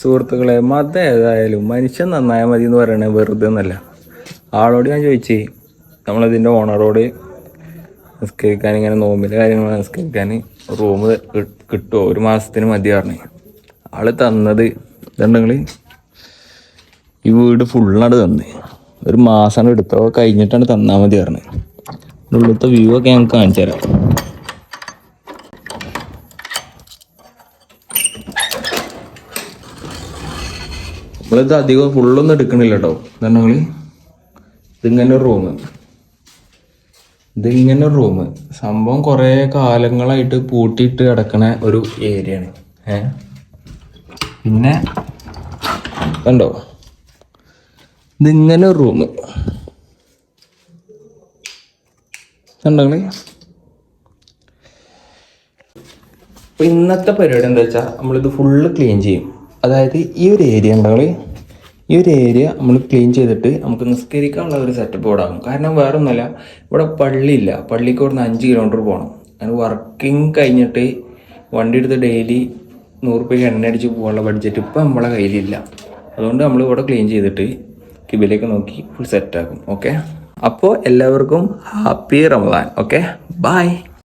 സുഹൃത്തുക്കളെ, മതം ഏതായാലും മനുഷ്യൻ നന്നായാൽ മതി എന്ന് പറയണത് വെറുതെ എന്നല്ല. ആളോട് ഞാൻ ചോദിച്ചേ, നമ്മളതിൻ്റെ ഓണറോട് നിസ്കരിക്കാൻ, ഇങ്ങനെ നോമ്പിൻ്റെ കാര്യങ്ങൾ നിസ്കരിക്കാൻ റൂം കിട്ടുമോ, 1 മാസത്തിന് മതി പറഞ്ഞു. ആള് തന്നത് ഇതുണ്ടെങ്കിൽ ഈ വീട് ഫുള്ളാണ് തന്ന്. 1 മാസമാണ് എടുത്തോ, കഴിഞ്ഞിട്ടാണ് തന്നാൽ മതി പറഞ്ഞു. ഉള്ളിലത്തെ വ്യൂ ഒക്കെ ഞങ്ങൾക്ക് കാണിച്ചു തരാം. നമ്മളിത് അധികം ഫുള്ളൊന്നും എടുക്കണില്ല കേട്ടോ. ഇതുണ്ടെങ്കിൽ ഇതിങ്ങനെ ഒരു റൂം സംഭവം കുറേ കാലങ്ങളായിട്ട് പൂട്ടിയിട്ട് കിടക്കണ ഒരു ഏരിയയാണ്. പിന്നെ കണ്ടോ, ഇതിങ്ങനെ ഒരു റൂം കണ്ടെങ്കിൽ. ഇപ്പൊ ഇന്നത്തെ പരിപാടി എന്താ വെച്ചാൽ നമ്മളിത് ഫുള്ള് ക്ലീൻ ചെയ്യും. അതായത് ഈ ഒരു ഏരിയ ഉണ്ടെങ്കിൽ ഈ ഒരു ഏരിയ നമ്മൾ ക്ലീൻ ചെയ്തിട്ട് നമുക്ക് നിസ്കരിക്കാനുള്ള ഒരു സെറ്റപ്പ് ഇവിടെ ആകും. കാരണം വേറെ ഒന്നുമല്ല, ഇവിടെ പള്ളിയില്ല. പള്ളിക്ക് ഇവിടുന്ന് 5 കിലോമീറ്റർ പോകണം. അതിന് വർക്കിംഗ് കഴിഞ്ഞിട്ട് വണ്ടി എടുത്ത് ഡെയിലി 100 രൂപയ്ക്ക് എണ്ണ അടിച്ച് പോകാനുള്ള ബഡ്ജറ്റ് ഇപ്പം നമ്മളെ കയ്യിലില്ല. അതുകൊണ്ട് നമ്മൾ ഇവിടെ ക്ലീൻ ചെയ്തിട്ട് കിബിലേക്ക് നോക്കി ഫുൾ സെറ്റാക്കും. ഓക്കെ, അപ്പോൾ എല്ലാവർക്കും ഹാപ്പി റമദാൻ. Okay, by.